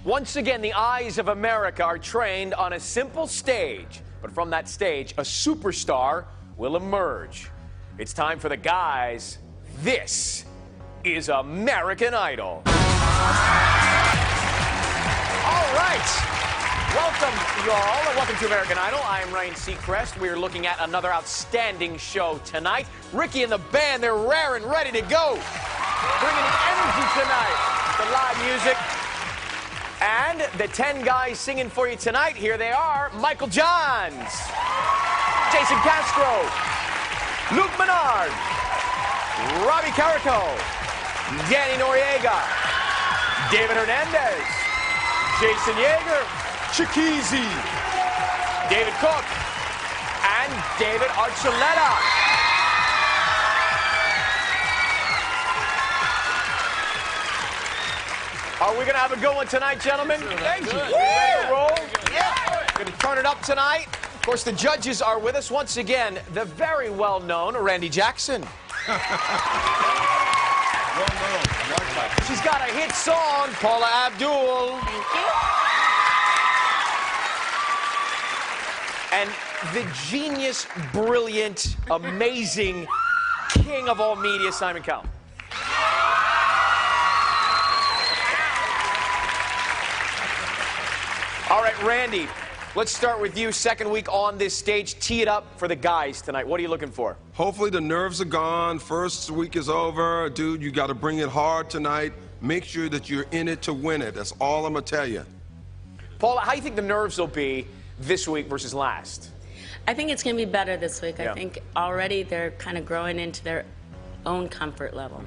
Once again, the eyes of America are trained on a simple stage. But from that stage, a superstar will emerge. It's time for the guys. This is American Idol. All right. Welcome, y'all, and welcome to American Idol. I am Ryan Seacrest. We are looking at another outstanding show tonight. Ricky and the band, they're rare and ready to go. Bringing the energy tonight, the live music. And the 10 guys singing for you tonight, here they are: Michael Johns, Jason Castro, Luke Menard, Robbie Carico, Danny Noriega, David Hernandez, Jason Yeager, Chiquizi, David Cook, and David Archuleta. Are we going to have a good one tonight, gentlemen? Thank you. Ready to roll? Yeah. Going to turn it up tonight. Of course, the judges are with us once again. The very well-known Randy Jackson. She's got a hit song, Paula Abdul. Thank you. And the genius, brilliant, amazing king of all media, Simon Cowell. All right, Randy, let's start with you. Second week on this stage. Tee it up for the guys tonight. What are you looking for? Hopefully the nerves are gone. First week is over. Dude, you got to bring it hard tonight. Make sure that you're in it to win it. That's all I'm going to tell you. Paula, how do you think the nerves will be this week versus last? I think it's going to be better this week. Yeah. I think already they're kind of growing into their own comfort level.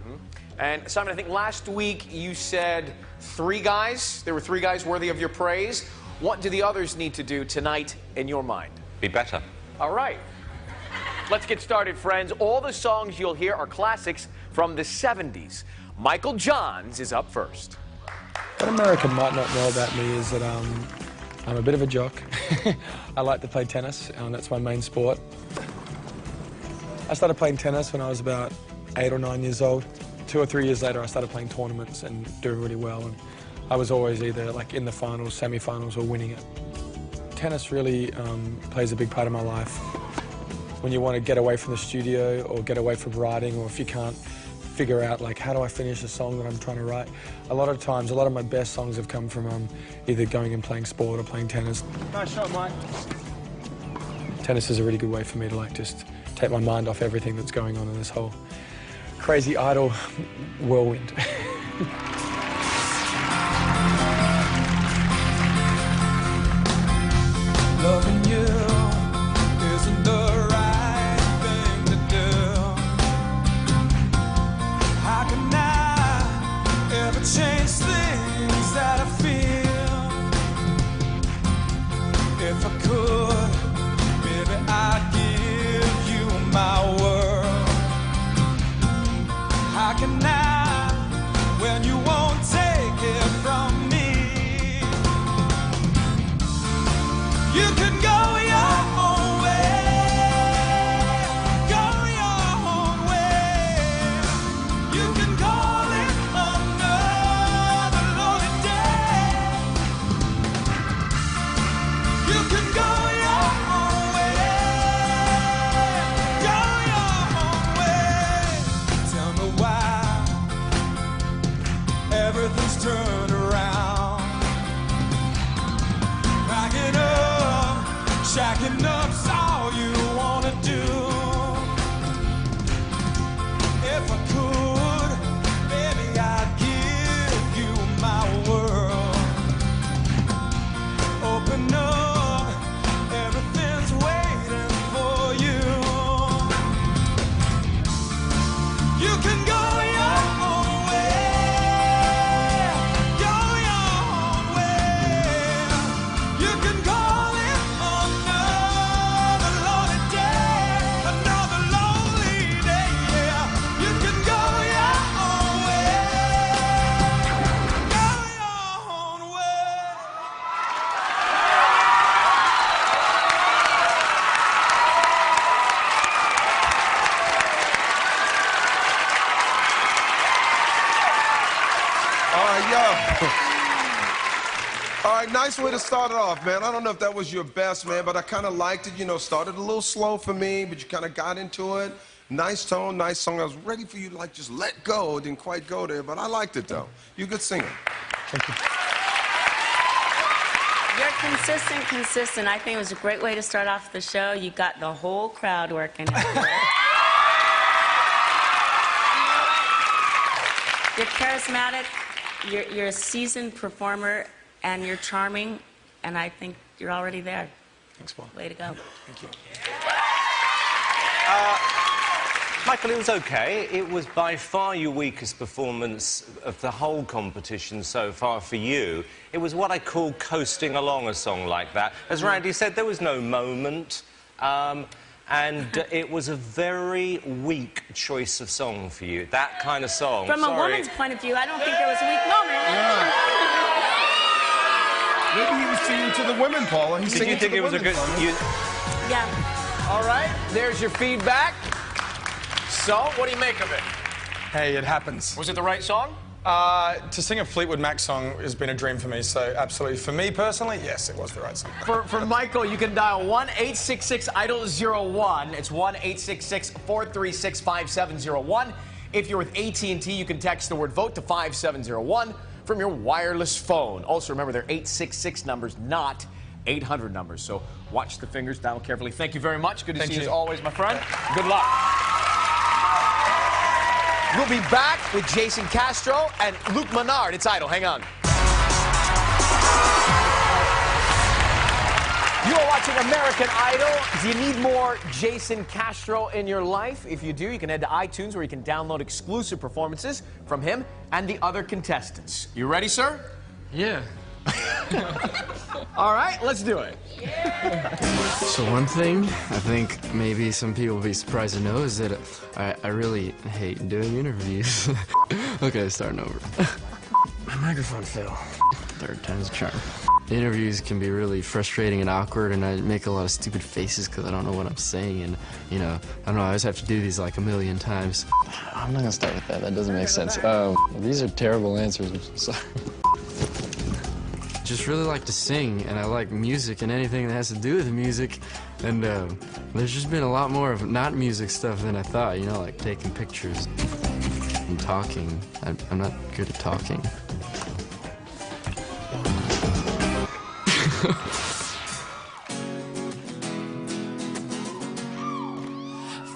And Simon, I think last week you said 3 guys. There were 3 guys worthy of your praise. What do the others need to do tonight in your mind? Be better. All right. Let's get started, friends. All the songs you'll hear are classics from the 70s. Michael Johns is up first. What America might not know about me is that I'm a bit of a jock. I like to play tennis, and that's my main sport. I started playing tennis when I was about 8 or 9 years old. 2 or 3 years later, I started playing tournaments and doing really well. And I was always either like in the finals, semi-finals, or winning it. Tennis really plays a big part of my life. When you want to get away from the studio or get away from writing, or if you can't figure out like how do I finish a song that I'm trying to write, a lot of times, a lot of my best songs have come from either going and playing sport or playing tennis. Nice shot, Mike. Tennis is a really good way for me to like just take my mind off everything that's going on in this whole crazy idol whirlwind. Loving you isn't the right thing to do. How can I ever change things that I feel? If I could, baby, I'd give you my world. How can I, when you won't take it from me? You can go your own way, go your own way. You can call it another lonely day. You can go your own way, go your own way. Tell me why everything's turned around. Cracking up, shacking up's all you wanna do. If I could, baby, I'd give you my world. Open up, everything's waiting for you. You can go your own way, go your own way. You can call it another All right, nice way to start it off, man. I don't know if that was your best, man, but I kind of liked it. You know, started a little slow for me, but you kind of got into it. Nice tone, nice song. I was ready for you to, like, just let go. It didn't quite go there, but I liked it, though. You're a good singer. Thank you. You're consistent. I think it was a great way to start off the show. You got the whole crowd working. You're charismatic, you're a seasoned performer, and you're charming, and I think you're already there. Thanks, Paul. Way to go. Thank you. Michael, it was okay. It was by far your weakest performance of the whole competition so far for you. It was what I call coasting along a song like that. As Randy said, there was no moment. And it was a very weak choice of song for you. That kind of song. From a woman's point of view, I don't think there was a weak moment. Maybe he was singing to the women, Paula. Did you think it was a good... Yeah. All right, there's your feedback. So, what do you make of it? Hey, it happens. Was it the right song? To sing a Fleetwood Mac song has been a dream for me, so absolutely. For me personally, yes, it was the right song. For Michael, you can dial 1-866-IDOL-01. It's 1-866-436-5701. If you're with AT&T, you can text the word VOTE to 5701 from your wireless phone. Also, remember, they're 866 numbers, not 800 numbers. So watch the fingers, dial carefully. Thank you very much. Good to see you as always, my friend. Good luck. We'll be back with Jason Castro and Luke Menard. It's Idol. Hang on. You are watching American Idol. Do you need more Jason Castro in your life? If you do, you can head to iTunes where you can download exclusive performances from him and the other contestants. You ready, sir? Yeah. All right, let's do it. So one thing I think maybe some people will be surprised to know is that I really hate doing interviews. Okay, starting over. My microphone fell. Third time's a charm. Interviews can be really frustrating and awkward, and I make a lot of stupid faces because I don't know what I'm saying, and, you know, I don't know, I always have to do these like a million times. I'm not gonna start with that. That doesn't make sense. These are terrible answers. I'm sorry. Just really like to sing, and I like music and anything that has to do with music, and there's just been a lot more of not music stuff than I thought, you know, like taking pictures and talking. I'm not good at talking.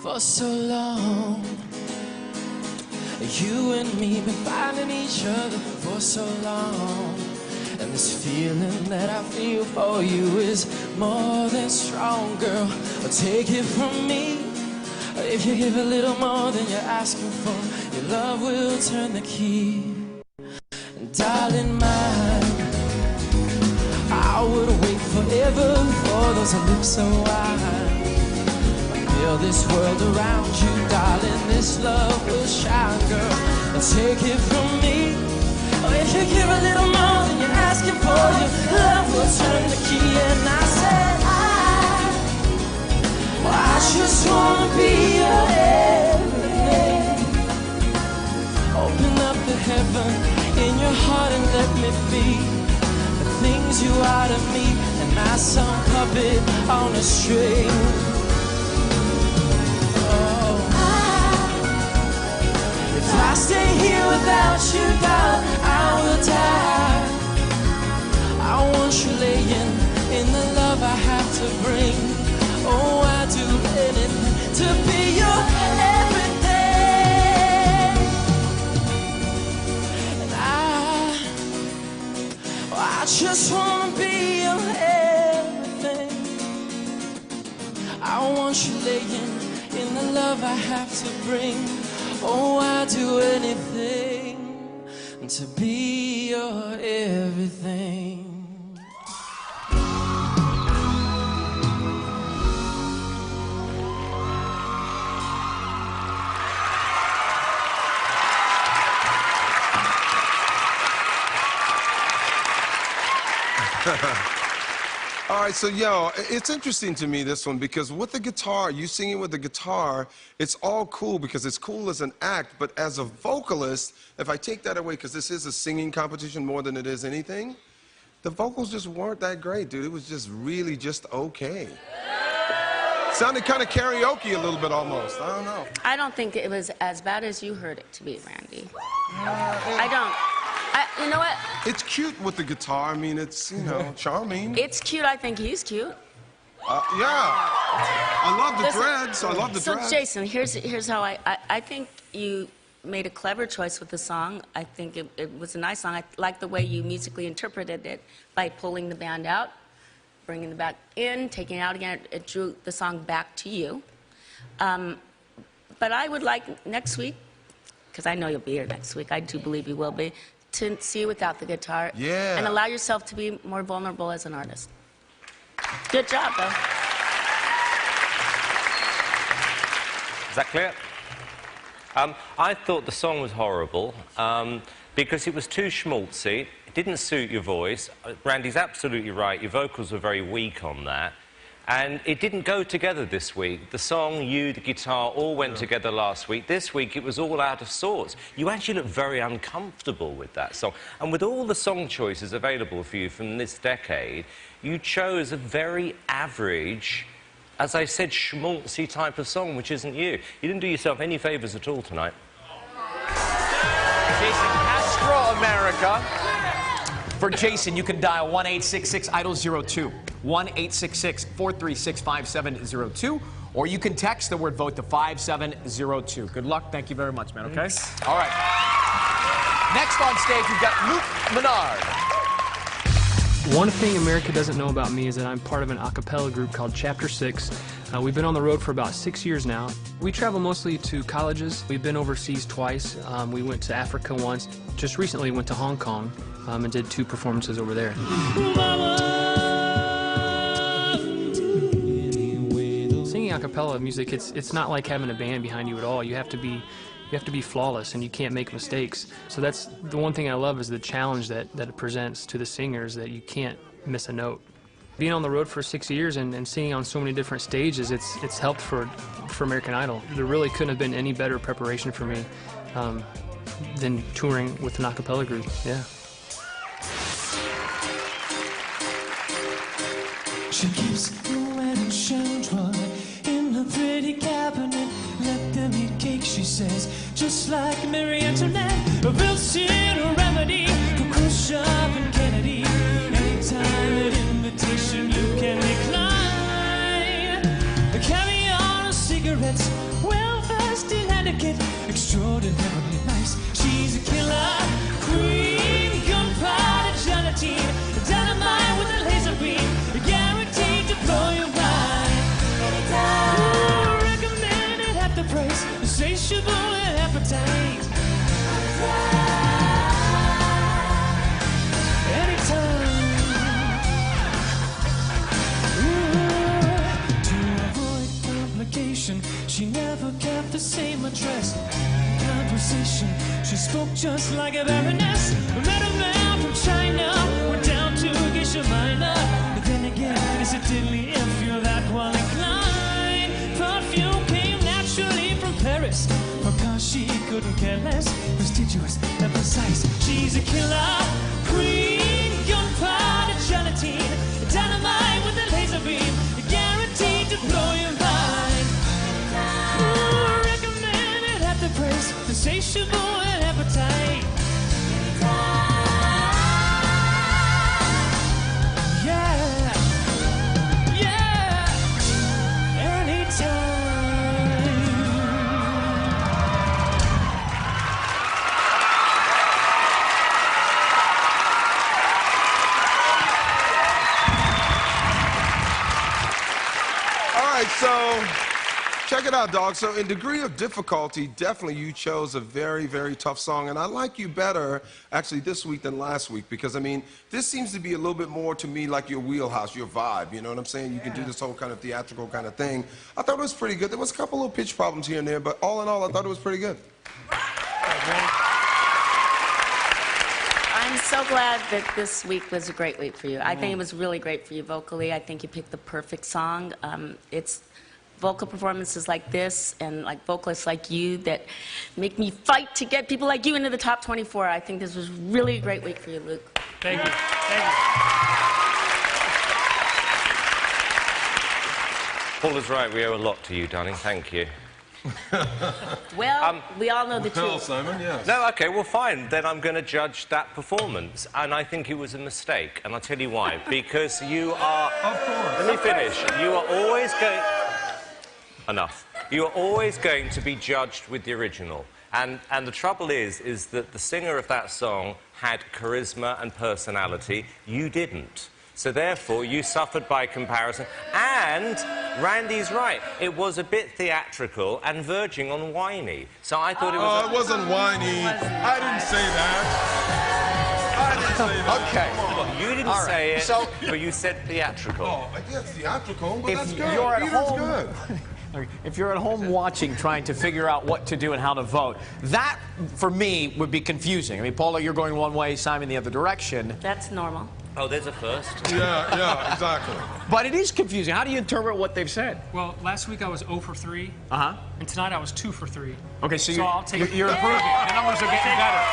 For so long, you and me been finding each other for so long. And this feeling that I feel for you is more than strong, girl. Take it from me. If you give a little more than you're asking for, your love will turn the key. And darling mine, I would wait forever for those lips so wide. Feel this world around you, darling. This love will shine, girl. And take it from me. If you give a little more than you're asking for, your love will turn the key. And I said, I just wanna be your everything. Open up the heaven in your heart and let me be the things you are to me, and not some puppet on a string. If I stay here without you, darling, I will die. I want you laying in the love I have to bring. Oh, I'd do anything to be your everything. And I just wanna be your everything. I want you laying in the love I have to bring. Oh, I'd do anything to be your everything. All right, so, yo, it's interesting to me, this one, because with the guitar, you singing with the guitar, it's all cool because it's cool as an act, but as a vocalist, if I take that away, because this is a singing competition more than it is anything, the vocals just weren't that great, dude. It was just really just okay. Sounded kind of karaoke a little bit almost. I don't know. I don't think it was as bad as you heard it to be, Randy. I don't. You know what? It's cute with the guitar. I mean, it's, you know, charming. It's cute. I think he's cute. Yeah. I love the Listen, dreads. I love the dreads. So, Jason, here's how I think you made a clever choice with the song. I think it was a nice song. I like the way you musically interpreted it by pulling the band out, bringing the back in, taking it out again. It drew the song back to you. But I would like next week, because I know you'll be here next week, I do believe you will be, to see you without the guitar. Yeah. And allow yourself to be more vulnerable as an artist. Good job, though. Is that clear? I thought the song was horrible because it was too schmaltzy. It didn't suit your voice. Randy's absolutely right. Your vocals were very weak on that. And it didn't go together this week. The song, you, the guitar, all went together last week. This week, it was all out of sorts. You actually look very uncomfortable with that song. And with all the song choices available for you from this decade, you chose a very average, as I said, schmaltzy type of song, which isn't you. You didn't do yourself any favours at all tonight. Jason Castro, America. For Jason, you can dial 1-866-IDOL-02, 1-866-436-5702, or you can text the word VOTE to 5702. Good luck. Thank you very much, man, okay? Thanks. All right. Next on stage, we've got Luke Menard. One thing America doesn't know about me is that I'm part of an a cappella group called Chapter 6. We've been on the road for about 6 years now. We travel mostly to colleges. We've been overseas twice. We went to Africa once. Just recently went to Hong Kong and did 2 performances over there. Singing a cappella music, it's not like having a band behind you at all. You have to be flawless, and you can't make mistakes. So that's the one thing I love, is the challenge that it presents to the singers, that you can't miss a note. Being on the road for 6 years and singing on so many different stages, it's helped for American Idol. There really couldn't have been any better preparation for me than touring with an a cappella group. Yeah. She keeps the wedding chandelier in her pretty cabinet. Let them eat cake, she says, just like Marie Antoinette. A built-in remedy for Khrushchev and Kennedy. Anytime an invitation you can decline. The caviar, cigarettes, well-versed in etiquette, extraordinarily nice. She's a killer queen, gunpowder gelatine, dynamite with a laser beam, guaranteed to blow your mind. Anytime. Recommended at the price, insatiable appetite. Anytime. To avoid complication, she never kept the same address. Conversation, she spoke just like a baroness. Met a man from China, went down to Geisha Minor. But then again, is it diddly if you're that well inclined? Perfume came naturally from Paris, because she couldn't care less. Prestigious and precise, she's a killer queen, gunpowder gelatine, dynamite with a laser beam, guaranteed to blow your mind. Recommended at the price, insatiable and appetite. Yeah, yeah, anytime. All right, so check it out, dog. So in degree of difficulty, definitely you chose a very, very tough song. And I like you better, actually, this week than last week. Because, I mean, this seems to be a little bit more, to me, like your wheelhouse, your vibe. You know what I'm saying? You can do this whole kind of theatrical kind of thing. I thought it was pretty good. There was a couple little pitch problems here and there, but all in all, I thought it was pretty good. I'm so glad that this week was a great week for you. I think it was really great for you vocally. I think you picked the perfect song. It's vocal performances like this and like vocalists like you that make me fight to get people like you into the top 24. I think this was really a great week for you, Luke. Thank you. Thank you. Paul is right. We owe a lot to you, darling. Thank you. Well, we all know the truth. Simon, yes. No, okay, well, fine. Then I'm going to judge that performance. And I think it was a mistake. And I'll tell you why. Because you are... Of course. Let me finish. You are always going... Enough. You are always going to be judged with the original. And the trouble is that the singer of that song had charisma and personality. You didn't. So therefore, you suffered by comparison. And Randy's right. It was a bit theatrical and verging on whiny. So I thought it was... Oh, it wasn't whiny. I didn't say that. I didn't say that. Okay. Look, you didn't All right. say it, So- but you said theatrical. Oh, yeah, it's theatrical, but If that's good. you're at Peter's home- good. If you're at home watching, trying to figure out what to do and how to vote, that, for me, would be confusing. I mean, Paula, you're going one way, Simon the other direction. That's normal. Oh, there's a first. Yeah, exactly. But it is confusing. How do you interpret what they've said? Well, last week I was 0 for 3. Uh-huh. And tonight I was 2 for 3. Okay, so, I'll take you're it. improving. The numbers are getting better.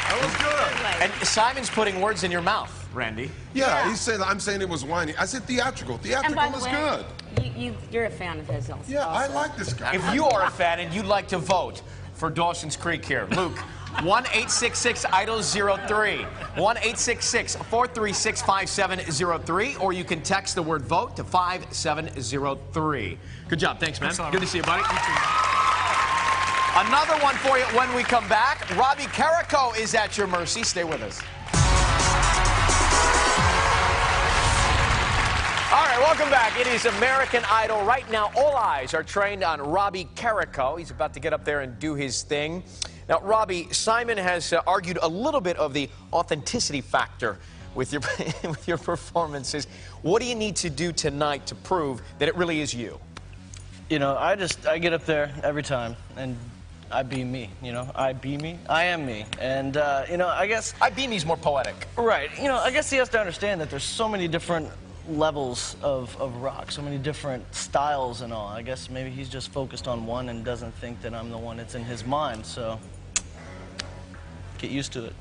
That was good. And Simon's putting words in your mouth, Randy. Yeah, he said, I'm saying it was whiny. I said theatrical. And Theatrical by the is way, good. you're a fan of his also. Yeah, I like this guy. If you are a fan and you'd like to vote for Dawson's Creek here, Luke, 1-866-IDOL-03, 1-866-436-5703, or you can text the word VOTE to 5703. Good job. Thanks, man. Good to see you, buddy. Another one for you when we come back. Robbie Carrico is at your mercy. Stay with us. All right, welcome back. It is American Idol. Right now, all eyes are trained on Robbie Carrico. He's about to get up there and do his thing. Now, Robbie, Simon has argued a little bit of the authenticity factor with your, with your performances. What do you need to do tonight to prove that it really is you? You know, I get up there every time, and I be me, you know? I be me. I am me. And, you know, I guess... I be me's more poetic. Right. You know, I guess he has to understand that there's so many different levels of rock, so many different styles and all. I guess maybe he's just focused on one and doesn't think that I'm the one that's in his mind, so get used to it.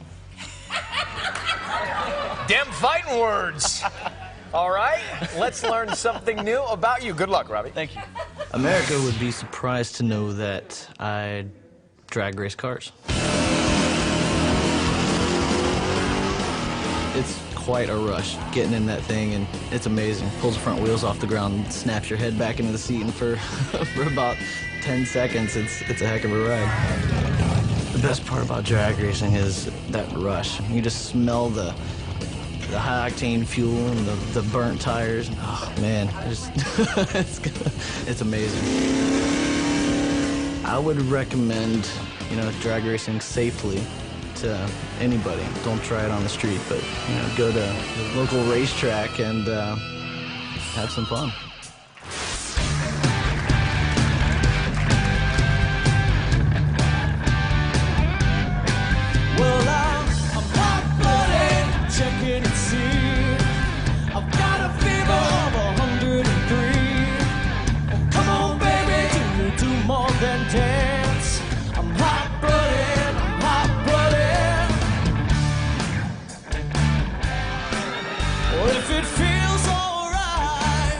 Dem fighting words. All right, let's learn something new about you. Good luck, Robbie. Thank you. America would be surprised to know that I drag race cars. It's quite a rush getting in that thing, and it's amazing. Pulls the front wheels off the ground, snaps your head back into the seat, and for about 10 seconds, it's a heck of a ride. The best part about drag racing is that rush. You just smell the high-octane fuel and the burnt tires. Oh, man, it's amazing. I would recommend, you know, drag racing safely to anybody. Don't try it on the street, but, you know, go to the local racetrack and have some fun. Well, I'm hot-blooded, checking and see. I've got a fever of 103. Come on, baby, can you do more than dance? I'm hot-blooded, I'm hot-blooded. Well, if it feels alright,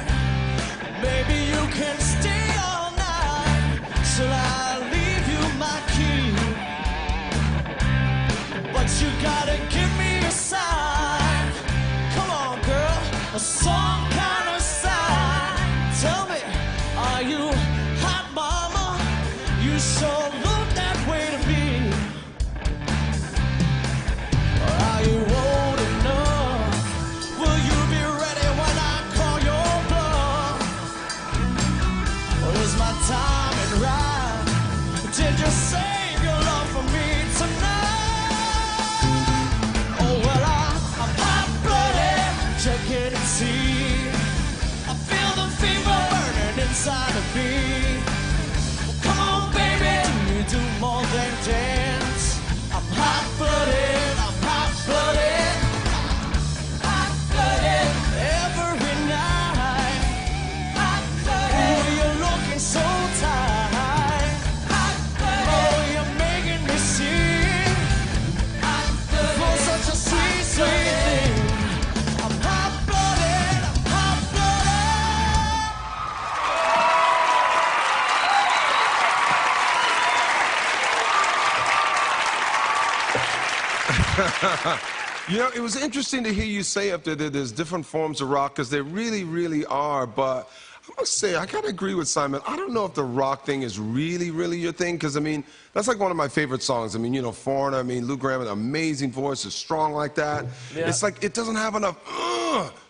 You know, it was interesting to hear you say up there that there's different forms of rock, because there really, really are. But I must say, I gotta agree with Simon. I don't know if the rock thing is really, really your thing, because I mean, that's like one of my favorite songs. I mean, you know, Foreigner. I mean, Lou Gramm, an amazing voice, is strong like that. Yeah. It's like it doesn't have enough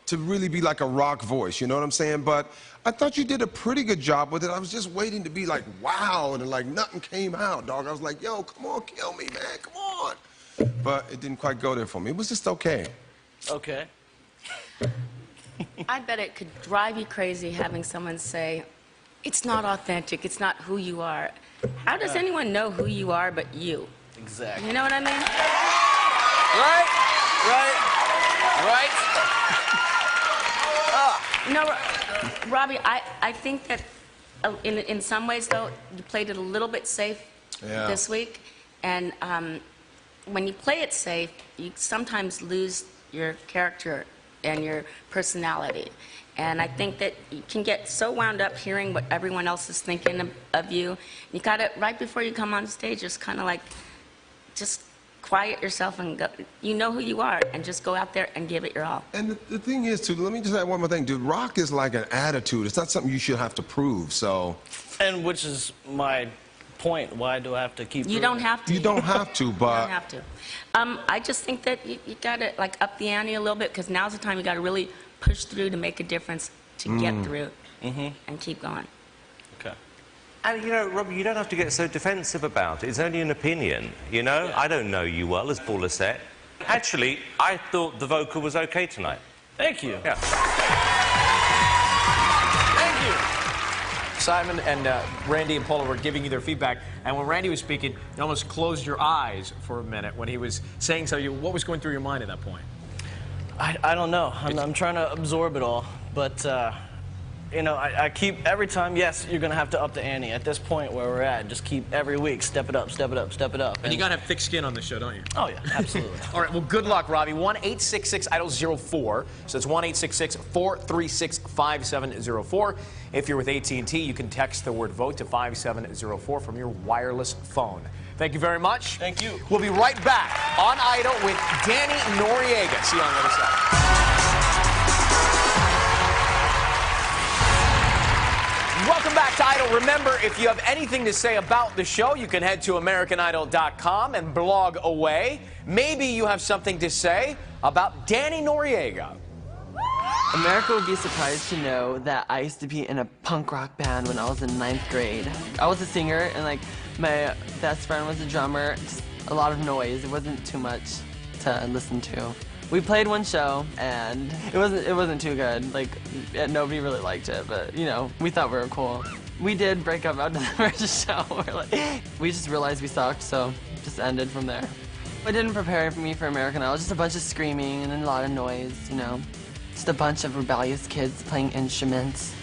to really be like a rock voice. You know what I'm saying? But I thought you did a pretty good job with it. I was just waiting to be like, wow, and like nothing came out, dog. I was like, yo, come on, kill me, man, come on. But it didn't quite go there for me. It was just okay. Okay. I bet it could drive you crazy having someone say, it's not authentic, it's not who you are. How does anyone know who you are but you? Exactly. You know what I mean? Right? Right? No, Robbie, I think that in some ways, though, you played it a little bit safe this week. And when you play it safe, you sometimes lose your character and your personality. And I think that you can get so wound up hearing what everyone else is thinking of you. You gotta, right before you come on stage, just kind of like, just quiet yourself and go, you know who you are, and just go out there and give it your all. And the thing is, too, let me just add one more thing, dude. Rock is like an attitude. It's not something you should have to prove, so. And which is my point. Why do I have to keep You don't have to. You don't have to, but. You don't have to. I just think that you gotta like up the ante a little bit, because now's the time you gotta really push through to make a difference, to get through, and keep going. Okay. And, you know, Robbie, you don't have to get so defensive about it. It's only an opinion, you know? Yeah. I don't know you well, as Paul has said. Actually, I thought the vocal was okay tonight. Thank you. Yeah. Thank you. Simon and Randy and Paula were giving you their feedback, and when Randy was speaking, you almost closed your eyes for a minute when he was saying so. What was going through your mind at that point? I don't know. I'm trying to absorb it all, but you know, I keep every time. Yes, you're gonna have to up the ante at this point where we're at. Just keep every week, step it up, step it up, step it up. And you gotta have thick skin on the show, don't you? Oh yeah, absolutely. All right, well, good luck, Robbie. 1-866-IDOL-04. So it's 1-866-436-5704. If you're with AT&T, you can text the word vote to 5704 from your wireless phone. Thank you very much. Thank you. We'll be right back on Idol with Danny Noriega. See you on the other side. Welcome back to Idol. Remember, if you have anything to say about the show, you can head to AmericanIdol.com and blog away. Maybe you have something to say about Danny Noriega. America would be surprised to know that I used to be in a punk rock band when I was in 9th grade. I was a singer, and like my best friend was a drummer. Just a lot of noise. It wasn't too much to listen to. We played one show, and it wasn't too good. Like, nobody really liked it, but you know, we thought we were cool. We did break up after the first show. We just realized we sucked, so it just ended from there. It didn't prepare me for American Idol. Just a bunch of screaming and a lot of noise, you know. Just a bunch of rebellious kids playing instruments.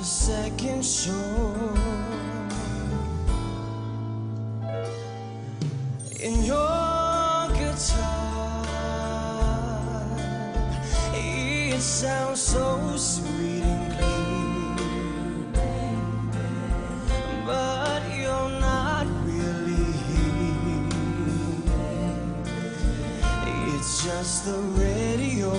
Second show in your guitar, it sounds so sweet and clean, but you're not really here. It's just the radio.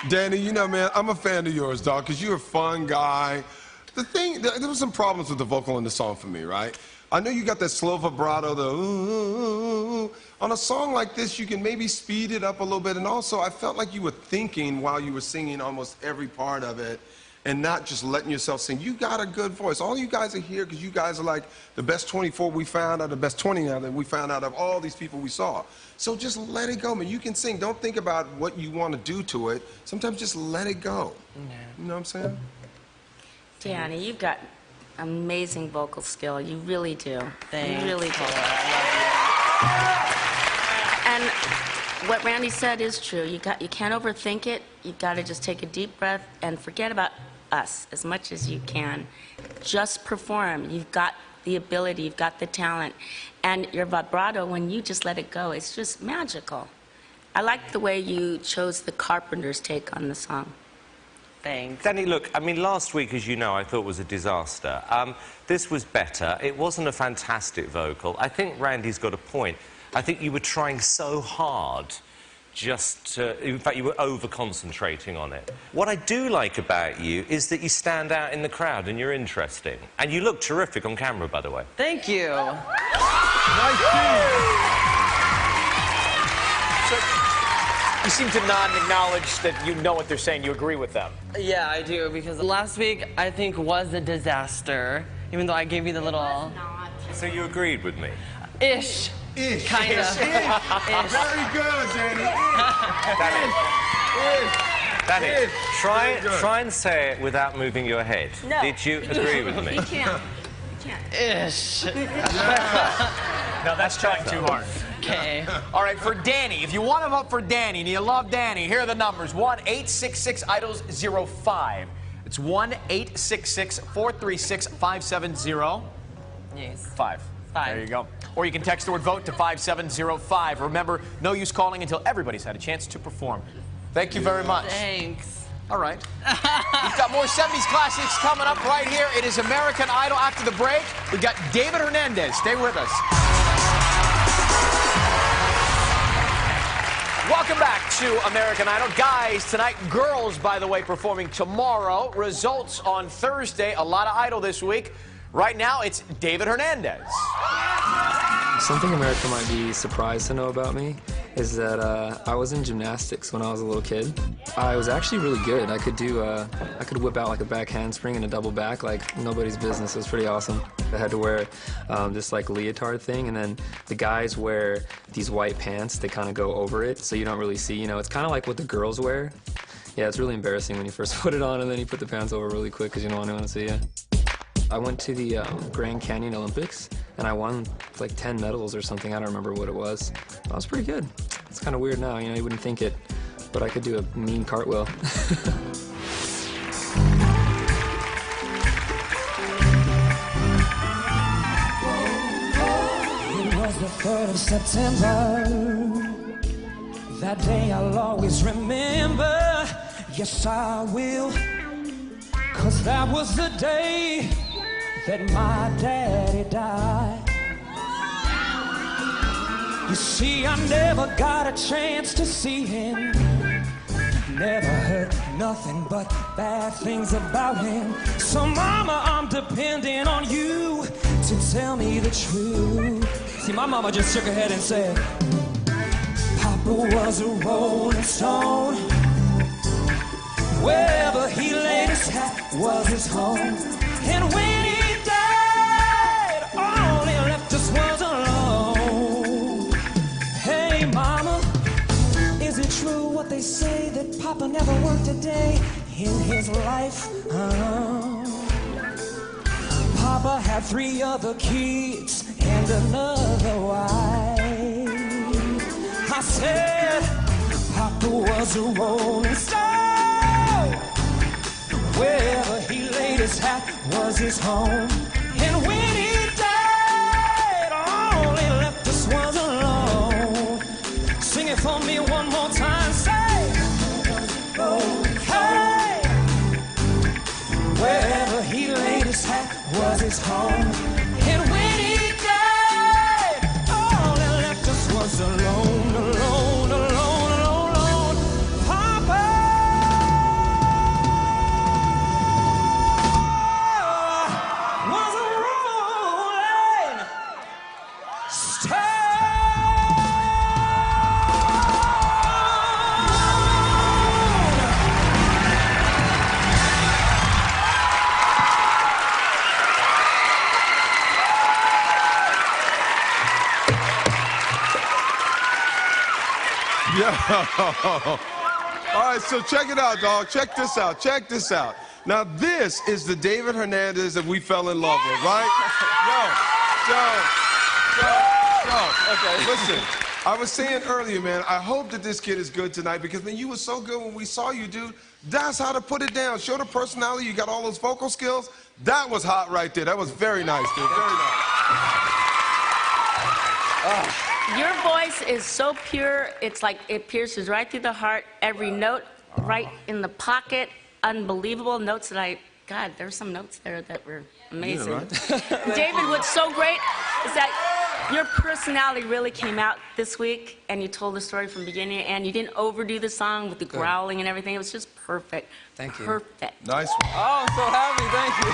Danny, you know, man, I'm a fan of yours, dog, because you're a fun guy. There was some problems with the vocal in the song for me, right? I know you got that slow vibrato, the ooh. On a song like this, you can maybe speed it up a little bit, and also I felt like you were thinking while you were singing almost every part of it, and not just letting yourself sing. You got a good voice. All you guys are here because you guys are like the best 24 we found out, the best 20 now that we found out of all these people we saw. So just let it go, man. You can sing. Don't think about what you want to do to it. Sometimes just let it go. Yeah. You know what I'm saying? Danny, you've got amazing vocal skill. You really do. Thanks. You really do. And what Randy said is true. You can't overthink it. You've got to just take a deep breath and forget about us as much as you can. Just perform. You've got the ability. You've got the talent. And your vibrato, when you just let it go, it's just magical. I like the way you chose the Carpenters' take on the song. Thanks. Danny, look, I mean, last week, as you know, I thought was a disaster. This was better. It wasn't a fantastic vocal. I think Randy's got a point. I think you were trying so hard just to... In fact, you were over-concentrating on it. What I do like about you is that you stand out in the crowd and you're interesting. And you look terrific on camera, by the way. Thank you. Nice team. You seem to not acknowledge that you know what they're saying. You agree with them. Yeah, I do, because last week, I think, was a disaster, even though I gave you the little... So you agreed with me? Ish. Ish. Kind of. Ish. Very good, Danny. Danny, try and say it without moving your head. No. Did you agree with me? You can't. You can't. Ish. No, that's trying too hard. Okay. All right, for Danny, if you want him up for Danny and you love Danny, here are the numbers. 1-866-IDOLS-05. It's 1-866-436-570. Yes. 5. There you go. Or you can text the word VOTE to 57005. Remember, no use calling until everybody's had a chance to perform. Thank you very much. Thanks. All right. We've got more 70s classics coming up right here. It is American Idol. After the break, we've got David Hernandez. Stay with us. Welcome back to American Idol. Guys, tonight, girls, by the way, performing tomorrow. Results on Thursday. A lot of Idol this week. Right now, it's David Hernandez. Something America might be surprised to know about me is that I was in gymnastics when I was a little kid. I was actually really good. I could whip out like a back handspring and a double back like nobody's business. It was pretty awesome. I had to wear this like leotard thing, and then the guys wear these white pants. They kind of go over it, so you don't really see. You know, it's kind of like what the girls wear. Yeah, it's really embarrassing when you first put it on and then you put the pants over really quick because you don't want anyone to see you. I went to the Grand Canyon Olympics, and I won like 10 medals or something. I don't remember what it was. I was pretty good. It's kind of weird now, you know, you wouldn't think it, but I could do a mean cartwheel. It was the 3rd of September. That day I'll always remember. Yes, I will. 'Cause that was the day that my daddy died. You see, I never got a chance to see him. Never heard nothing but bad things about him. So, Mama, I'm depending on you to tell me the truth. See, my mama just shook her head and said, Papa was a rolling stone. Wherever he laid his hat was his home. And when he died, all he left us was alone. Hey, Mama, is it true what they say that Papa never worked a day in his life? Papa had 3 other kids and another wife. I said, Papa was a rolling stone. Wherever he laid his hat was his home. And when he died, all he left us was alone. Sing it for me one more time, say, oh, hey. Wherever he laid his hat was his home. And when he died, all he left us was alone, alone, alone, alone, alone. Yeah. All right, so check it out, dog. Check this out. Check this out. Now, this is the David Hernandez that we fell in love with, right? Okay, listen. I was saying earlier, man, I hope that this kid is good tonight because, man, you were so good when we saw you, dude. That's how to put it down. Show the personality. You got all those vocal skills. That was hot right there. That was very nice, dude. Very nice. Your voice is so pure, it's like it pierces right through the heart. Every note right in the pocket. Unbelievable notes that God, there's some notes there that were amazing. Yeah, right? David, what's so great is that your personality really came out this week, and you told the story from beginning, and you didn't overdo the song with the growling and everything. It was just perfect. Thank you. Perfect. Nice one. Oh, I'm so happy. Thank you.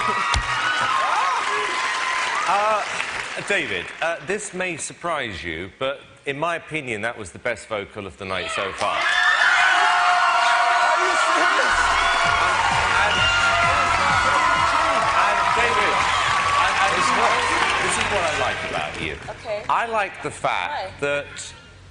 David, this may surprise you, but in my opinion, that was the best vocal of the night so far. Are you serious? And David, this is what I like about you. Okay. I like the fact that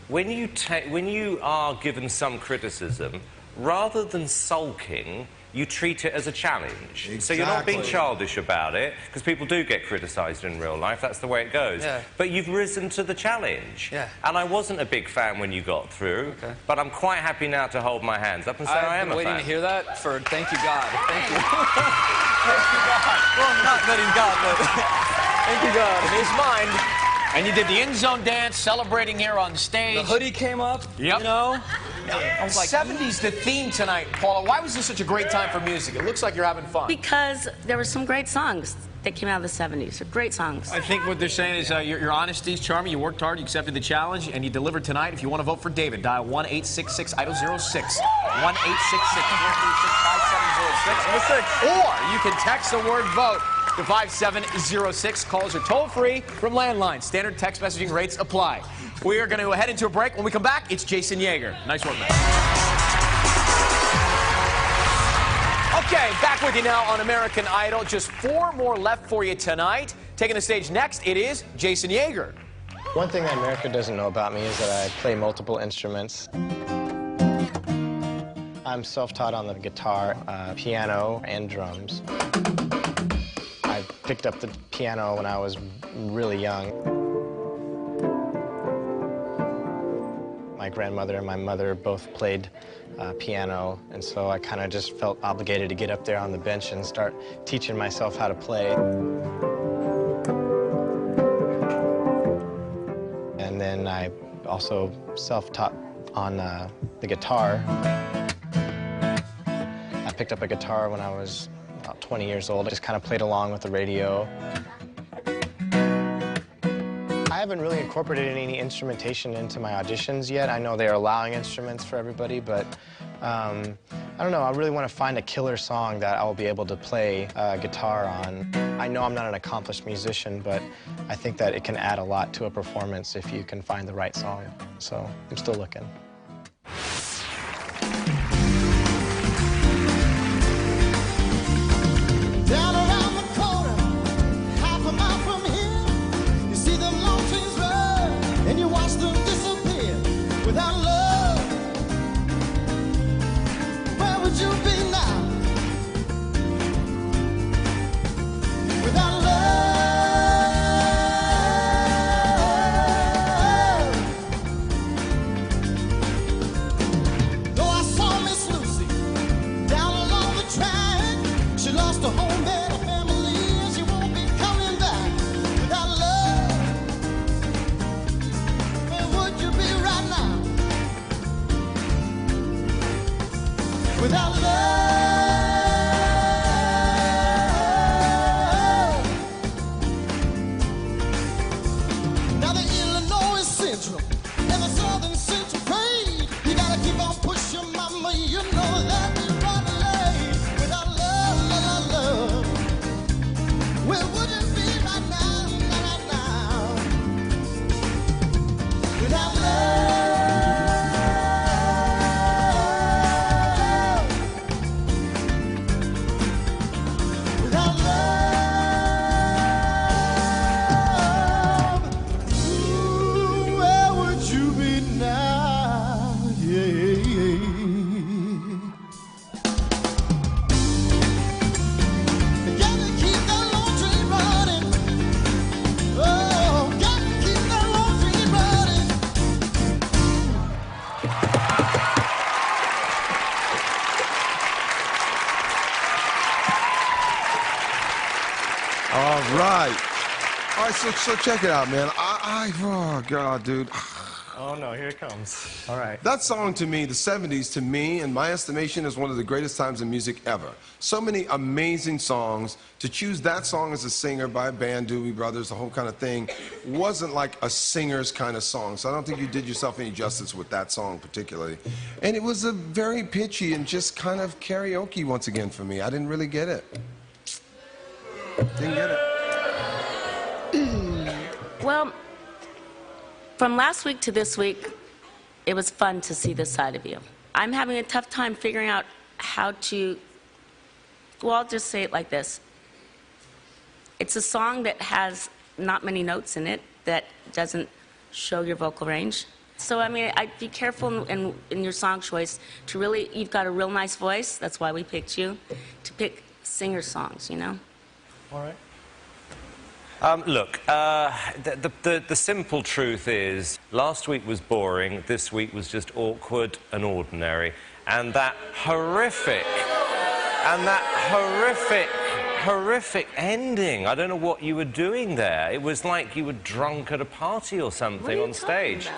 when you are given some criticism, rather than sulking, you treat it as a challenge. Exactly. So you're not being childish about it, because people do get criticised in real life. That's the way it goes. Yeah. But you've risen to the challenge. Yeah. And I wasn't a big fan when you got through, but I'm quite happy now to hold my hands up and say I am a fan. I've been waiting to hear that for thank you, God. Thank you. Thank you, God. Well, not letting God, but thank you, God. In his mind. And you did the end zone dance, celebrating here on stage. The hoodie came up, Yep. you know? I was like, 70s the theme tonight, Paula. Why was this such a great time for music? It looks like you're having fun. Because there were some great songs that came out of the 70s. They're great songs. I think what they're saying is your honesty is charming. You worked hard, you accepted the challenge, and you delivered tonight. If you want to vote for David, dial 1-866-IDOL-06. 1-866-570-6. Or you can text the word VOTE to 5706. Calls are toll-free from landline. Standard text messaging rates apply. We are going to head into a break. When we come back, it's Jason Yeager. Nice work, man. Okay, back with you now on American Idol. Just 4 more left for you tonight. Taking the stage next, it is Jason Yeager. One thing that America doesn't know about me is that I play multiple instruments. I'm self-taught on the guitar, piano, and drums. I picked up the piano when I was really young. My grandmother and my mother both played piano, and so I kind of just felt obligated to get up there on the bench and start teaching myself how to play. And then I also self-taught on the guitar. I picked up a guitar when I was about 20 years old. I just kind of played along with the radio. I haven't really incorporated any instrumentation into my auditions yet. I know they're allowing instruments for everybody, but I don't know. I really want to find a killer song that I'll be able to play guitar on. I know I'm not an accomplished musician, but I think that it can add a lot to a performance if you can find the right song. So I'm still looking. Down around the corner, half a mile from here, you see them long trees run, and you watch them disappear without love. Where would you be now? Without love. Though I saw Miss Lucy down along the track, she lost a home and a family, and she won't be coming back without love. Where would you be right now? Without love. Now the Illinois Central and the Southern Central Parade, you gotta keep on pushing, mama, you know that we run late. Without love, love, love, where would it be right now, right now? Without love. Without love, ooh, where would All right, so check it out, man. Oh, God, dude. Oh, no, here it comes. All right. That song to me, the 70s, to me, in my estimation, is one of the greatest times in music ever. So many amazing songs. To choose that song as a singer by a band, Doobie Brothers, the whole kind of thing, wasn't like a singer's kind of song. So I don't think you did yourself any justice with that song particularly. And it was a very pitchy and just kind of karaoke once again for me. I didn't really get it. Didn't get it. Well, from last week to this week, it was fun to see this side of you. I'm having a tough time figuring out how to, well, I'll just say it like this. It's a song that has not many notes in it, that doesn't show your vocal range. So, I mean, I'd be careful in your song choice to really, you've got a real nice voice, that's why we picked you, to pick singer songs, you know? All right. Look, the simple truth is, last week was boring, this week was just awkward and ordinary. And that horrific ending, I don't know what you were doing there. It was like you were drunk at a party or something on stage.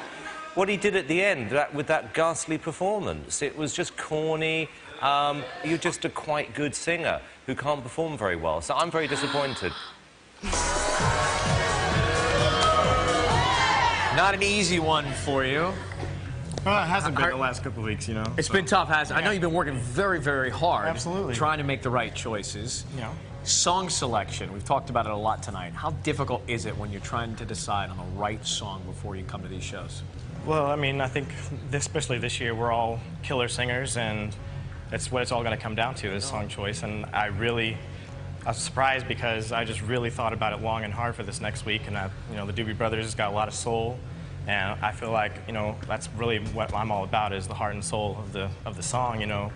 What he did at the end, with that ghastly performance, it was just corny. You're just a quite good singer who can't perform very well, so I'm very disappointed. Not an easy one for you. Well, it hasn't been the last couple of weeks, you know. It's been tough, hasn't it? I know you've been working very, very hard. Absolutely. Trying to make the right choices. Yeah. Song selection, we've talked about it a lot tonight. How difficult is it when you're trying to decide on the right song before you come to these shows? Well, I mean, I think, especially this year, we're all killer singers, and that's what it's all going to come down to, is song choice. And I was surprised because I just really thought about it long and hard for this next week. And, you know, the Doobie Brothers has got a lot of soul. And I feel like, you know, that's really what I'm all about, is the heart and soul of the song, you know.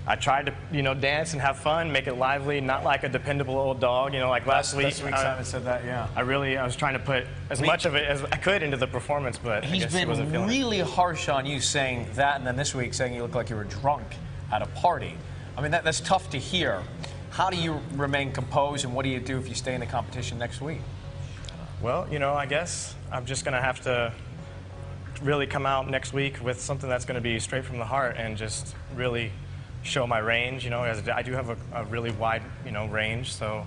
I tried to, you know, dance and have fun, make it lively, not like a dependable old dog, you know, like last week. Simon said that, yeah. I was trying to put as much of it as I could into the performance, but I guess he wasn't feeling it. He's been really harsh on you saying that, and then this week saying you look like you were drunk at a party. I mean, that's tough to hear. How do you remain composed, and what do you do if you stay in the competition next week? Well, you know, I guess I'm just going to have to really come out next week with something that's going to be straight from the heart and just really show my range, you know. I do have a really wide, you know, range, so.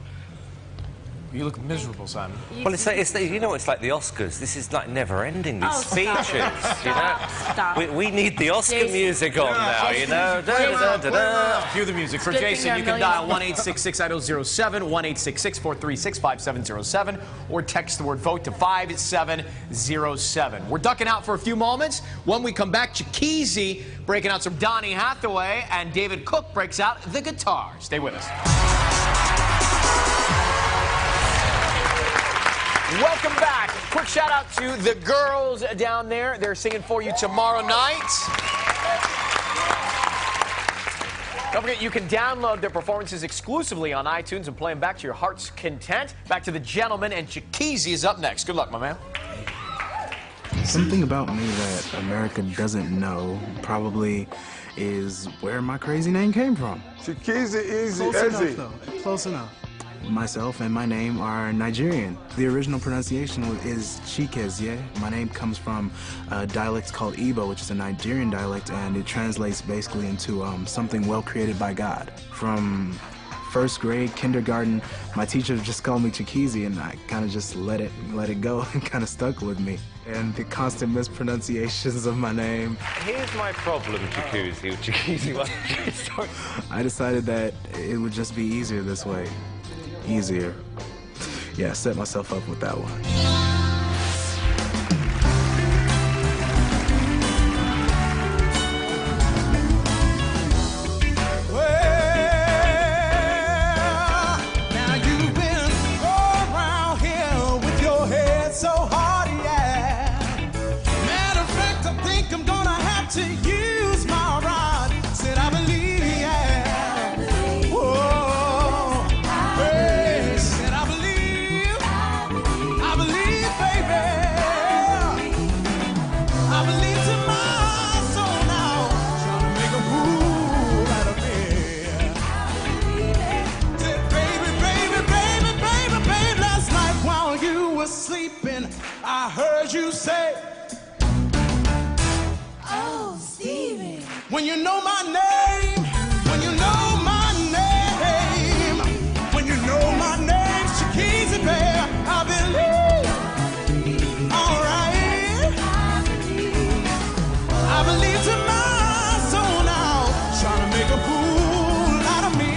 You look miserable, Simon. Well, you know, it's like the Oscars. This is like never-ending, these speeches, you know. Stop. We need the Oscar music on now, you know. Cue the music. For Jason, you can dial 1-866-IDOL-07, 1-866-436-5707, or text the word VOTE to 5707. We're ducking out for a few moments. When we come back, Chiqueezy breaking out some Donny Hathaway, and David Cook breaks out the guitar. Stay with us. Welcome back. Quick shout out to the girls down there. They're singing for you tomorrow night. Don't forget, you can download their performances exclusively on iTunes and play them back to your heart's content. Back to the gentleman, and Chiqueezy is up next. Good luck, my man. Something about me that America doesn't know probably is where my crazy name came from. Chiqueezy, easy, Close enough, though. Close enough. Myself and my name are Nigerian. The original pronunciation is Chikezie. My name comes from a dialect called Igbo, which is a Nigerian dialect, and it translates basically into something well created by God. From first grade, kindergarten, my teacher just called me Chiqueezy, and I kind of just let it go and kind of stuck with me. And the constant mispronunciations of my name. Here's my problem, Chiqueezy. I decided that it would just be easier this way. Easier. Yeah, I set myself up with that one. I believe were sleeping, I heard you say, oh, Stevie. When you know my name, when you know my name, when you know my name, Shakeezy Bear, I believe. All right. I believe to my soul now, trying to make a fool out of me.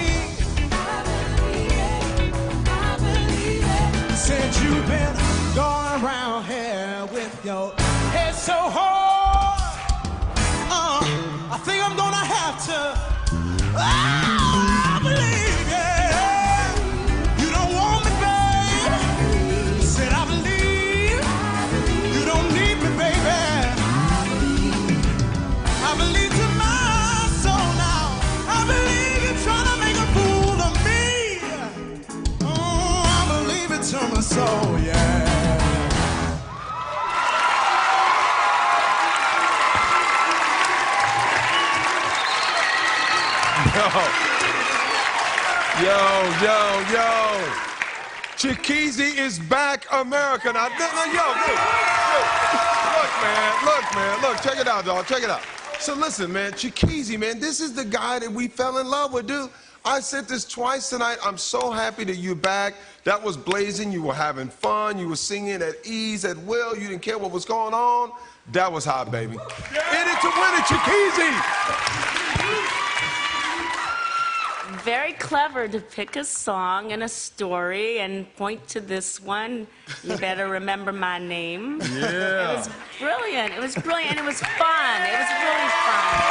Since you've been going around here with your head so hard, I think I'm gonna have to. I believe, yeah. You don't want me, babe. Said I believe. You don't need me, baby. I believe to my soul now. I believe you're trying to make a fool of me. Oh, I believe it to my soul, yeah. Yo. Shakeezy is back, America. Now, look, check it out, dog, check it out. So listen, man, Shakeezy, man, this is the guy that we fell in love with, dude. I said this twice tonight. I'm so happy that you're back. That was blazing. You were having fun. You were singing at ease, at will. You didn't care what was going on. That was hot, baby. In it to win it, Shakeezy. Very clever to pick a song and a story and point to this one. You better remember my name. Yeah. It was brilliant. It was brilliant. It was fun. It was really fun.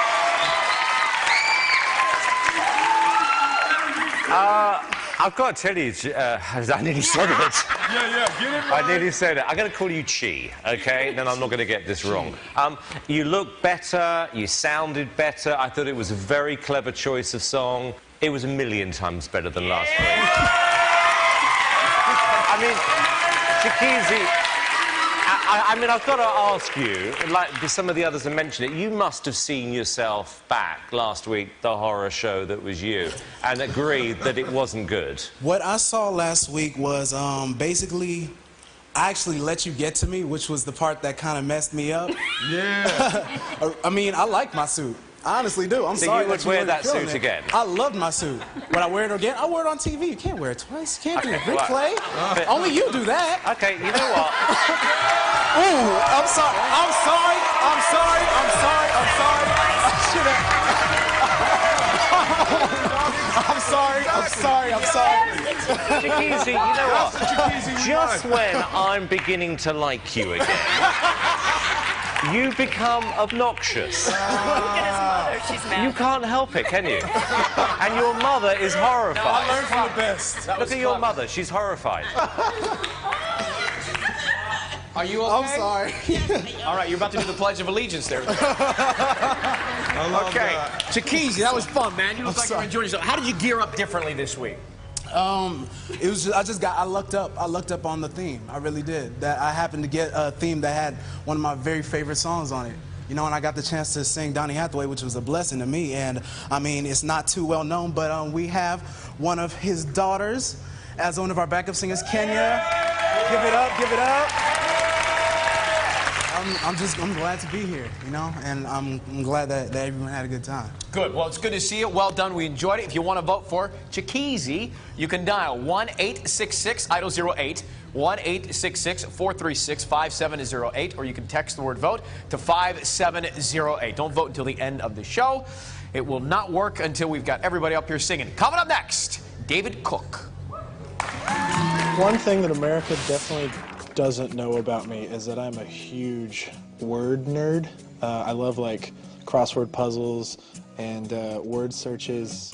I've got to tell you, I nearly said it. Yeah, get it right. I nearly said it. I'm going to call you Chi, okay? Then I'm not going to get this wrong. You look better. You sounded better. I thought it was a very clever choice of song. It was 1,000,000 times better than last week. I mean, Shakeezy, I mean, I've got to ask you, like some of the others have mentioned it, you must have seen yourself back last week, the horror show that was you, and agreed that it wasn't good. What I saw last week was basically, I actually let you get to me, which was the part that kind of messed me up. Yeah. I mean, I like my suit. I honestly do. I'm so sorry. You would wear that suit it. again? I loved my suit. Would I wear it again? I wear it on TV. You can't wear it twice. You can't do it. Ric Flair. Only you do that. Okay, you know what? Ooh, I'm sorry. I'm sorry. Shakeezy, you know what? Just when I'm beginning to like you again, you become obnoxious. Look at his mother. She's mad. You can't help it, can you? And your mother is horrified. I learned from the best. Look at your mother. She's horrified. Are you okay? I'm sorry. All right, you're about to do the Pledge of Allegiance there. I love Okay, that. Shakeezy, that was fun, man. You look like you're enjoying yourself. How did you gear up differently this week? It was just, I lucked up. I lucked up on the theme. I really did. That I happened to get a theme that had one of my very favorite songs on it. You know, and I got the chance to sing Donny Hathaway, which was a blessing to me. And I mean, it's not too well known, but we have one of his daughters as one of our backup singers, Kenya. Give it up, give it up. I'm glad to be here, you know, and I'm glad that everyone had a good time. Good. Well, it's good to see you. Well done. We enjoyed it. If you want to vote for Shakeezy, you can dial 1-866-IDOL-08, 1-866-436-5708, or you can text the word VOTE to 5708. Don't vote until the end of the show. It will not work until we've got everybody up here singing. Coming up next, David Cook. One thing that America definitely doesn't know about me is that I'm a huge word nerd. I love like crossword puzzles and word searches.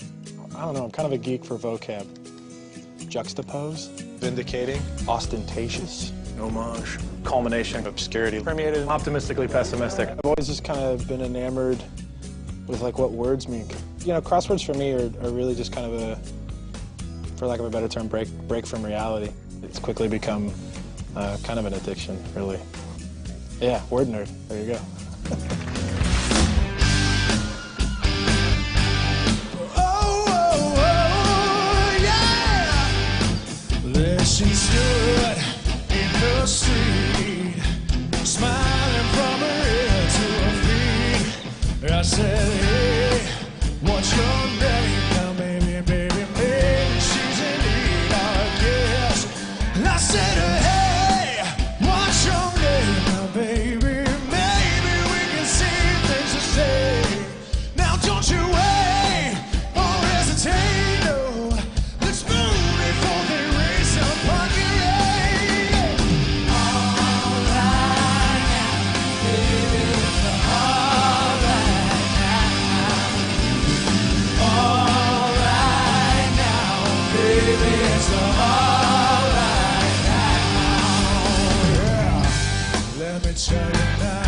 I don't know, I'm kind of a geek for vocab. Juxtapose, vindicating, ostentatious, homage, culmination, obscurity, permeated, optimistically pessimistic. I've always just kind of been enamored with like what words mean. You know, crosswords for me are really just kind of a, for lack of a better term, break from reality. It's quickly become kind of an addiction, really. Yeah, word nerd. There you go. There she stood in her tell you now.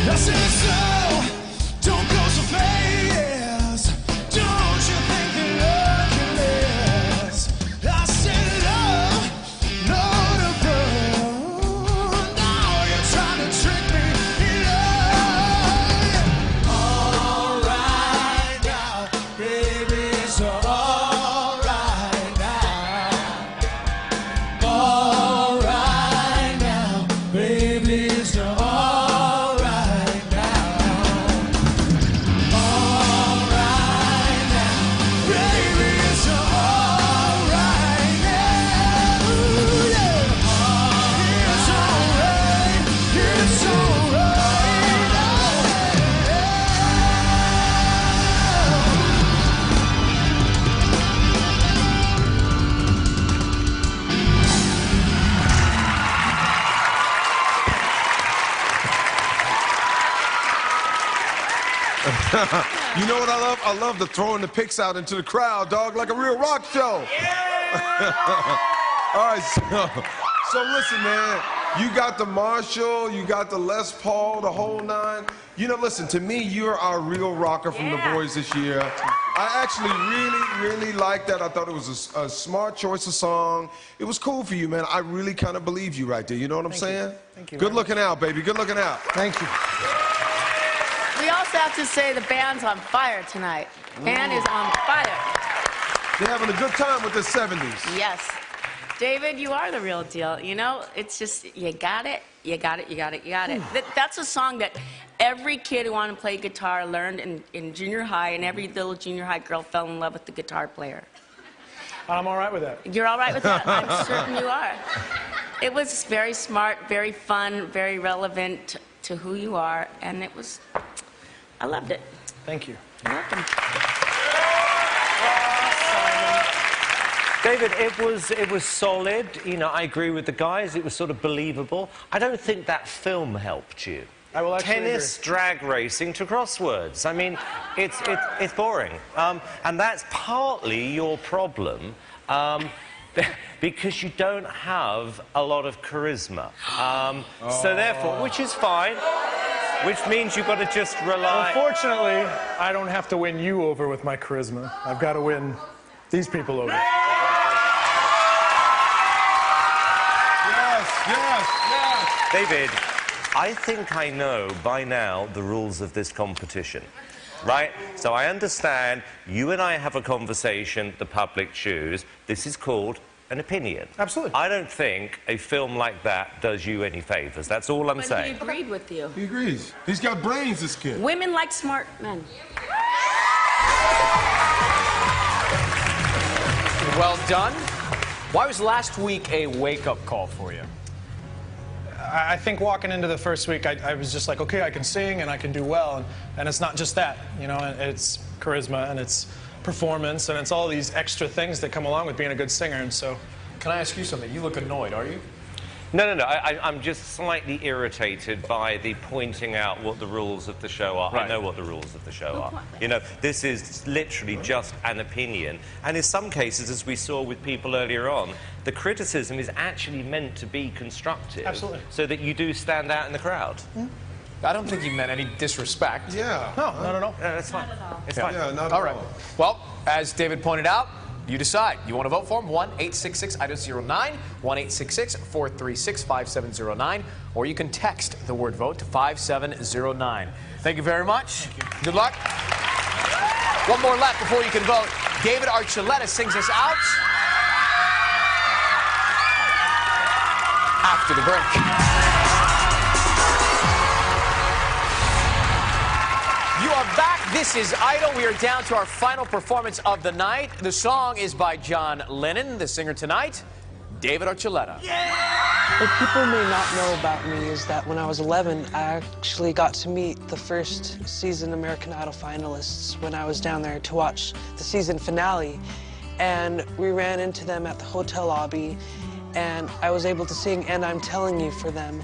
I said so, don't go so fast. Don't you think that love can last? I said love, no to burn. Now you're trying to trick me. Love. All right now, baby, it's all right now. All right now, baby, it's all right. You know what I love? I love the throwing the picks out into the crowd, dog, like a real rock show. All right, so listen, man. You got the Marshall, you got the Les Paul, the whole nine. You know, listen, to me, you're our real rocker from the boys this year. I actually really liked that. I thought it was a smart choice of song. It was cool for you, man. I really kind of believe you right there. You know what I'm saying? Thank you. Good looking out, baby. Good looking out. Thank you. We also have to say the band's on fire tonight. Band is on fire. They're having a good time with the 70s. Yes. David, you are the real deal. You know, it's just, you got it, you got it, you got it, you got it. That's a song that every kid who wanted to play guitar learned in junior high, and every little junior high girl fell in love with the guitar player. I'm all right with that. You're all right with that? I'm certain you are. It was very smart, very fun, very relevant to who you are, and it was, I loved it. Thank you. You're welcome. David, it was solid. You know, I agree with the guys. It was sort of believable. I don't think that film helped you. I will actually Tennis, agree. drag racing to crosswords. I mean, it's boring. And that's partly your problem. Because you don't have a lot of charisma. So therefore, which is fine, which means you've got to just rely... Unfortunately, I don't have to win you over with my charisma. I've got to win these people over. Yes. David, I think I know by now the rules of this competition. Right? So I understand you and I have a conversation, the public choose. This is called an opinion. Absolutely. I don't think a film like that does you any favors. That's all I'm saying. He agreed with you. He agrees. He's got brains, this kid. Women like smart men. Well done. Why was last week a wake-up call for you? I think walking into the first week, I was just like, okay, I can sing and I can do well. And it's not just that, you know, it's charisma and it's performance and it's all these extra things that come along with being a good singer. And so, can I ask you something? You look annoyed, are you? No. I'm just slightly irritated by the pointing out what the rules of the show are. Right. I know what the rules of the show are. You know, this is literally just an opinion. And in some cases, as we saw with people earlier on, the criticism is actually meant to be constructive. Absolutely. So that you do stand out in the crowd. I don't think you meant any disrespect. Yeah. no, not at all. No, that's fine. It's fine. Yeah, not at All right. all. Well, as David pointed out, you decide. You want to vote for him? 1-866-IDOS-09, 1-866-436-5709, or you can text the word vote to 5709. Thank you very much. Good luck. One more left before you can vote. David Archuleta sings us out after the break. You are back. This is Idol. We are down to our final performance of the night. The song is by John Lennon. The singer tonight, David Archuleta. What people may not know about me is that when I was 11, I actually got to meet the first season American Idol finalists when I was down there to watch the season finale. And we ran into them at the hotel lobby, and I was able to sing And I'm Telling You for them.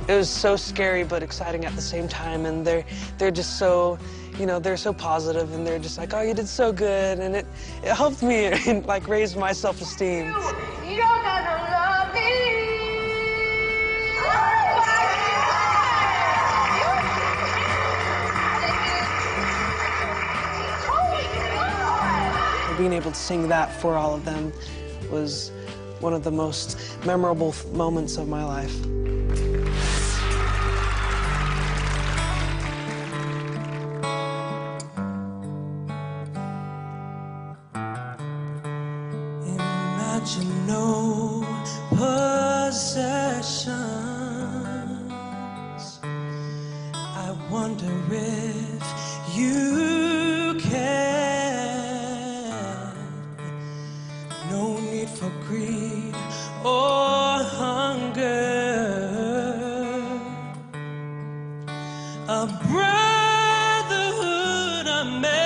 It was so scary but exciting at the same time, and they're just so you know, they're so positive and they're just like, oh, you did so good, and it helped me like raise my self-esteem. You're gonna love me. Being able to sing that for all of them was one of the most memorable moments of my life. Imagine no possessions. I wonder if you can. No need for greed or hunger. A brotherhood of man.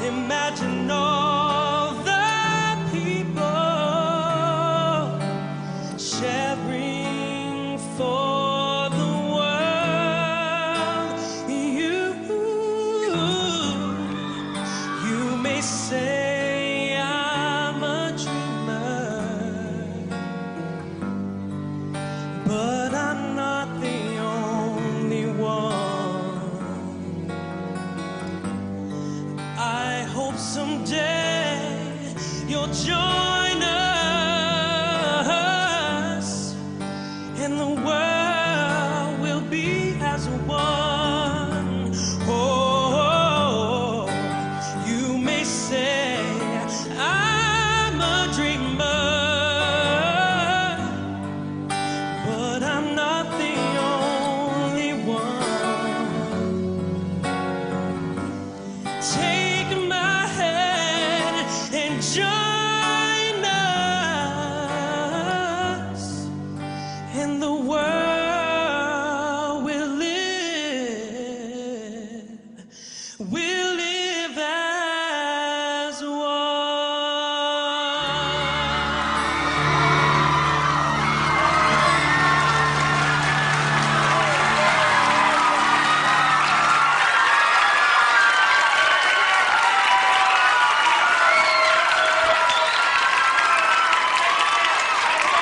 Imagine all the people sharing for the world. You may say I'm a dreamer, but I'm not the only one. I hope someday you'll join us, and the world will be as one. Oh, you may say I'm a dreamer, but I'm not the only one. Take my hand and join us, and the world will live as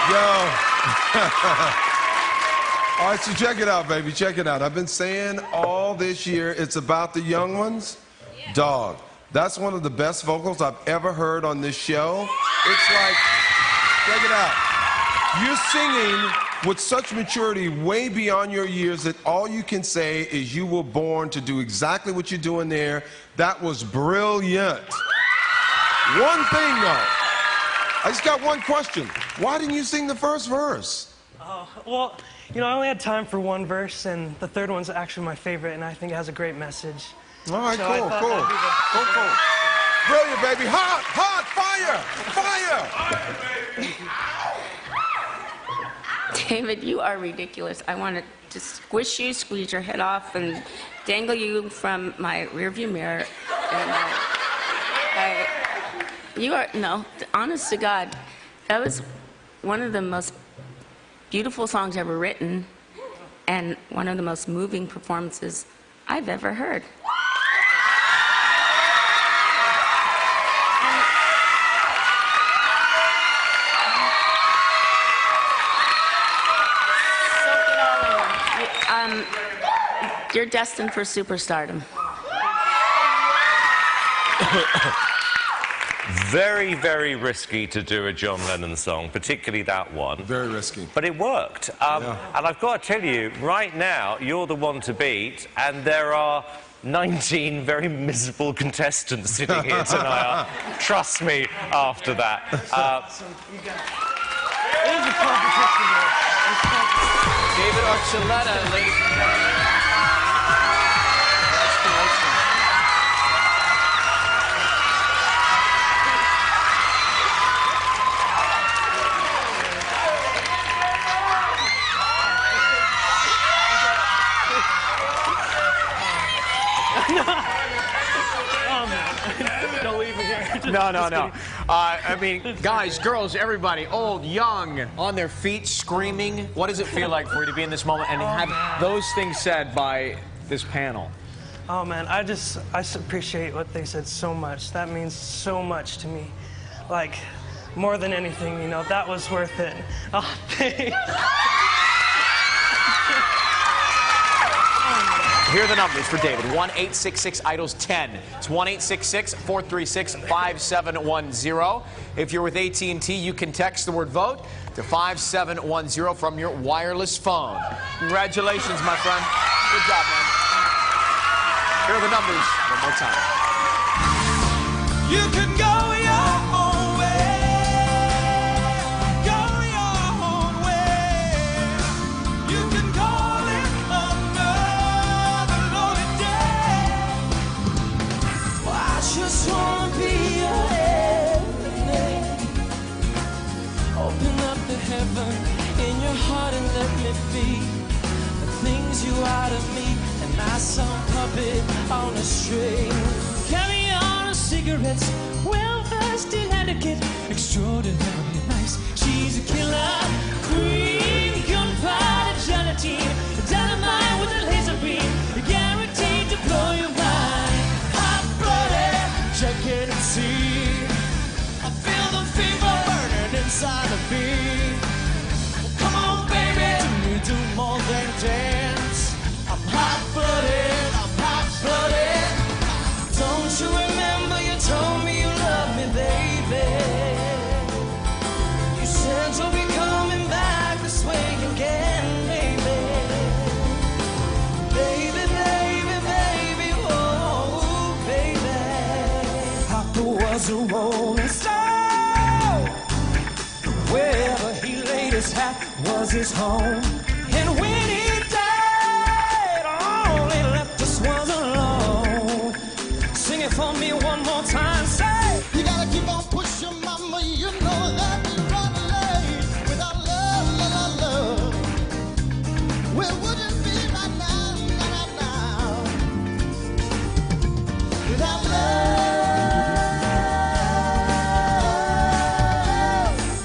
Yo. All right, so check it out, baby. Check it out. I've been saying all this year it's about the young ones. Dog, that's one of the best vocals I've ever heard on this show. It's like, check it out. You're singing with such maturity way beyond your years that all you can say is you were born to do exactly what you're doing there. That was brilliant. One thing, though. I just got one question. Why didn't you sing the first verse? Oh, well, you know, I only had time for one verse, and the third one's actually my favorite, and I think it has a great message. All right, So I cool, thought cool. that'd be Cool, cool. the- Brilliant, baby. Hot, hot, fire, fire. David, you are ridiculous. I want to just squish you, squeeze your head off, and dangle you from my rearview mirror. And, you are, no, honest to God, that was one of the most beautiful songs ever written and one of the most moving performances I've ever heard. Soak it all in. You're destined for superstardom. Very, very risky to do a John Lennon song, particularly that one. Very risky. But it worked. And I've got to tell you, right now, you're the one to beat, and there are 19 very miserable contestants sitting here tonight. Trust me, after that. It is a competition, David Archuleta, ladies and gentlemen. Don't leave me here. No. I mean, guys, girls, everybody, old, young, on their feet, screaming. What does it feel like for you to be in this moment and have those things said by this panel? Oh man, I just appreciate what they said so much. That means so much to me. Like, more than anything, you know, that was worth it. Oh, thanks. Here are the numbers for David. 1-866-IDOLS-10. It's 1-866-436-5710. If you're with AT&T, you can text the word VOTE to 5710 from your wireless phone. Congratulations, my friend. Good job, man. Here are the numbers one more time. You can go your own way. Go your own way. You can call it another lonely day. Well, I just want to be your everything. Open up the heaven in your heart and let me be the things you are to me. And my song puppet on a string. Carry on cigarettes, well-vested etiquette, extraordinarily nice. She's a killer queen, gunpowder gelatine, dynamite with a laser beam, guaranteed to blow your mind. Hot-blooded, check it and see. I feel the fever burning inside of me. Come on, baby, do more than dance. I'm hot-blooded, I'm hot-blooded. Don't you remember you told me you love me, baby? You said you'll be coming back this way again, baby. Baby, baby, baby, oh, baby. Papa was a rolling stone. Wherever he laid his hat was his home. And when he died, all he left us was alone. Sing it for me one more time, say. You gotta keep on pushing, mama, you know that we run late. Without love, love, love, where would it be right now, now? Without love,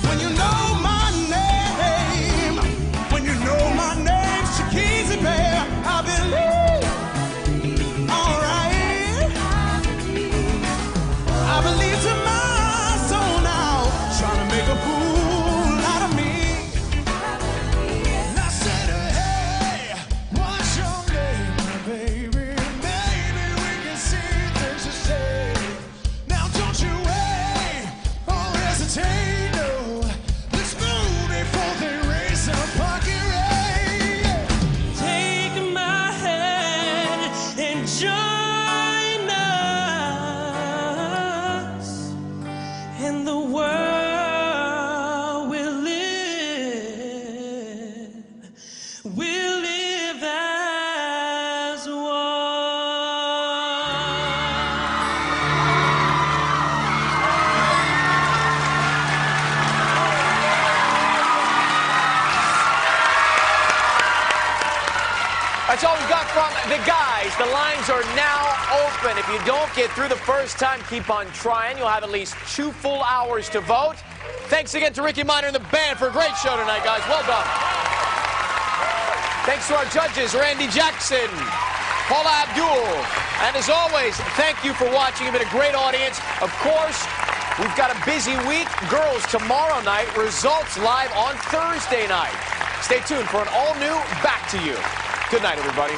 when you know my name, when you know my name, Shakira, babe, I believe. All right, I believe to my soul now, trying to make a fool out of me. And I said, hey, what's your name, my baby? Maybe we can see things to say. Now don't you wait or hesitate, no. Let's move before they raise a pocket ray. Take my hand and join us, and the world will live as one. That's all we've got from the guys. The lines are now open. If you don't get through the first time, keep on trying. You'll have at least 2 full hours to vote. Thanks again to Ricky Minor and the band for a great show tonight, guys. Well done. Thanks to our judges, Randy Jackson, Paula Abdul. And as always, thank you for watching. You've been a great audience. Of course, we've got a busy week. Girls, tomorrow night. Results live on Thursday night. Stay tuned for an all-new Back to You. Good night, everybody.